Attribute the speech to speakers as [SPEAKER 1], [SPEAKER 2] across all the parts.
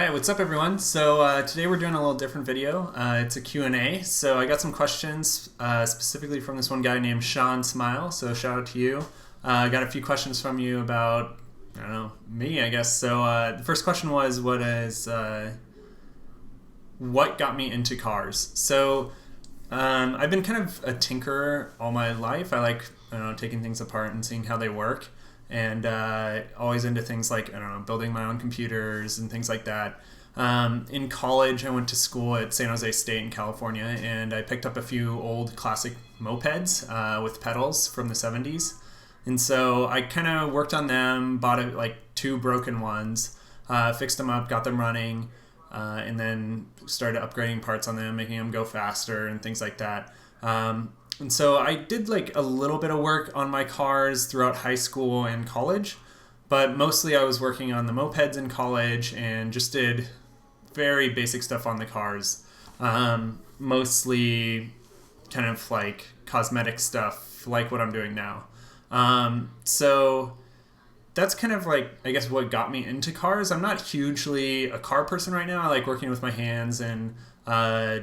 [SPEAKER 1] Alright, what's up everyone? So today we're doing a little different video. It's a Q&A. So I got some questions specifically from this one guy named Sean Smile. So shout out to you. I got a few questions from you about, I don't know, me I guess. So the first question was, what got me into cars? So I've been kind of a tinkerer all my life. I like, I don't know, taking things apart and seeing how they work. And always into things like, I don't know, building my own computers and things like that. In college, I went to school at San Jose State in California, and I picked up a few old classic mopeds with pedals from the 70s. And so I kind of worked on them, bought like two broken ones, fixed them up, got them running, and then started upgrading parts on them, making them go faster and things like that. And so I did like a little bit of work on my cars throughout high school and college, but mostly I was working on the mopeds in college and just did very basic stuff on the cars. Mostly kind of like cosmetic stuff, like what I'm doing now. So that's kind of like, I guess, what got me into cars. I'm not hugely a car person right now. I like working with my hands and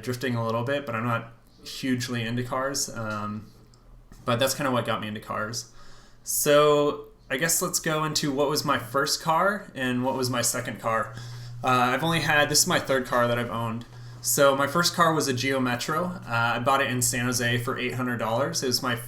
[SPEAKER 1] drifting a little bit, but I'm not hugely into cars, but that's kind of what got me into cars. So I guess let's go into what was my first car and what was my second car. This is my third car that I've owned. So my first car was a Geo Metro. I bought it in San Jose for $800. It was my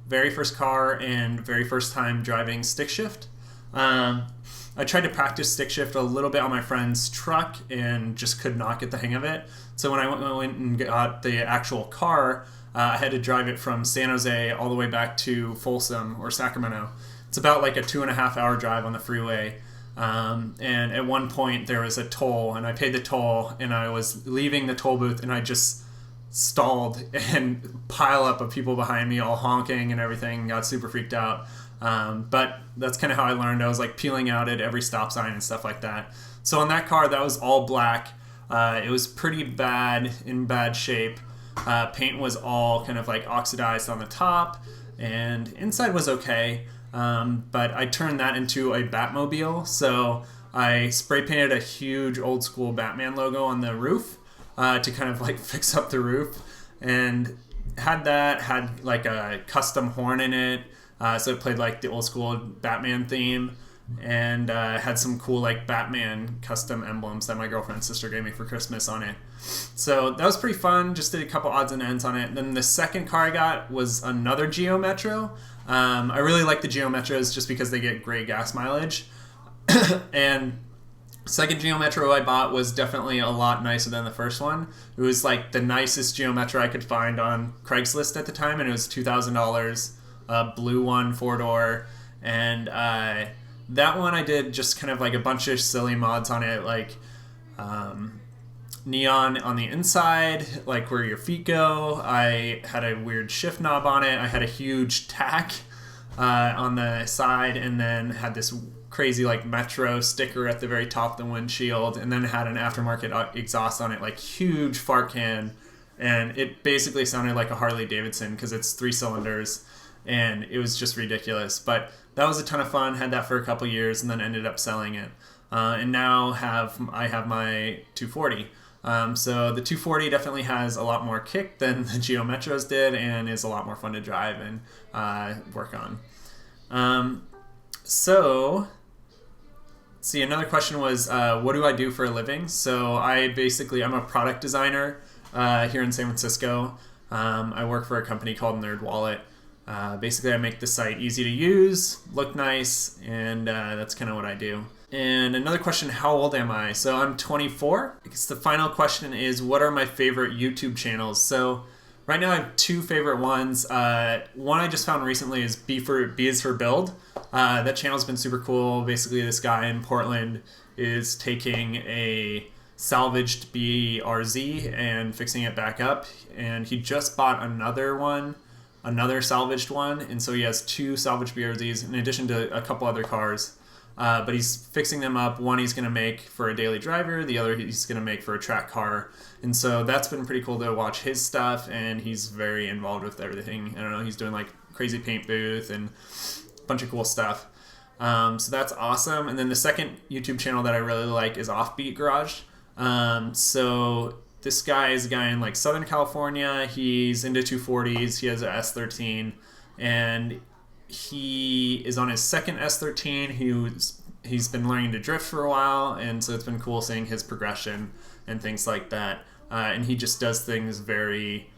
[SPEAKER 1] very first car and very first time driving stick shift. I tried to practice stick shift a little bit on my friend's truck and just could not get the hang of it. So when I went and got the actual car, I had to drive it from San Jose all the way back to Folsom or Sacramento. It's about like a 2.5-hour drive on the freeway. And at one point there was a toll, and I paid the toll, and I was leaving the toll booth, and I just stalled and pile up of people behind me all honking and everything, got super freaked out. But that's kind of how I learned. I was like peeling out at every stop sign and stuff like that. So on that car, that was all black. It was pretty bad, in bad shape. Paint was all kind of like oxidized on the top, and inside was okay. But I turned that into a Batmobile. So I spray painted a huge old school Batman logo on the roof to kind of like fix up the roof, and had like a custom horn in it. So it played like the old school Batman theme, and had some cool like Batman custom emblems that my girlfriend's sister gave me for Christmas on it. So that was pretty fun. Just did a couple odds and ends on it. And then the second car I got was another Geo Metro. I really like the Geo Metros just because they get great gas mileage. And second Geo Metro I bought was definitely a lot nicer than the first one. It was like the nicest Geo Metro I could find on Craigslist at the time, and it was $2,000. Blue one, 4-door, and that one I did just kind of like a bunch of silly mods on it, like neon on the inside, like where your feet go. I had a weird shift knob on it. I had a huge tack on the side, and then had this crazy like Metro sticker at the very top of the windshield, and then it had an aftermarket exhaust on it, like huge fart can, and it basically sounded like a Harley Davidson because it's 3 cylinders. And it was just ridiculous. But that was a ton of fun. Had that for a couple years, and then ended up selling it. And now I have my 240. So the 240 definitely has a lot more kick than the Geo Metros did, and is a lot more fun to drive and work on. So, see, another question was, what do I do for a living? So I'm a product designer here in San Francisco. I work for a company called NerdWallet. Basically, I make the site easy to use, look nice, and that's kind of what I do. And another question, how old am I? So I'm 24. I guess the final question is, what are my favorite YouTube channels? So right now I have 2 favorite ones. One I just found recently is B is for Build. That channel's been super cool. Basically, this guy in Portland is taking a salvaged BRZ and fixing it back up. And he just bought another salvaged one, and so he has 2 salvaged BRZs in addition to a couple other cars, but he's fixing them up. One he's going to make for a daily driver, the other he's going to make for a track car, and so that's been pretty cool to watch his stuff, and he's very involved with everything. I don't know, he's doing like crazy paint booth and a bunch of cool stuff. So that's awesome. And then the second YouTube channel that I really like is Offbeat Garage. So this guy is a guy in like Southern California. He's into 240s. He has a S13, and he is on his second S13. He's been learning to drift for a while, and so it's been cool seeing his progression and things like that. And he just does things very,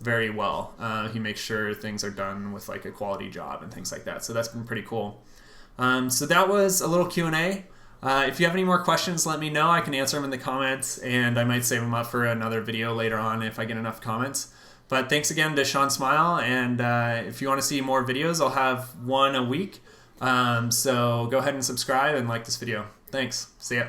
[SPEAKER 1] very well. He makes sure things are done with like a quality job and things like that. So that's been pretty cool. So that was a little Q&A. If you have any more questions, let me know. I can answer them in the comments, and I might save them up for another video later on if I get enough comments. But thanks again to Sean Smile, and if you want to see more videos, I'll have one a week. So go ahead and subscribe and like this video. Thanks. See ya.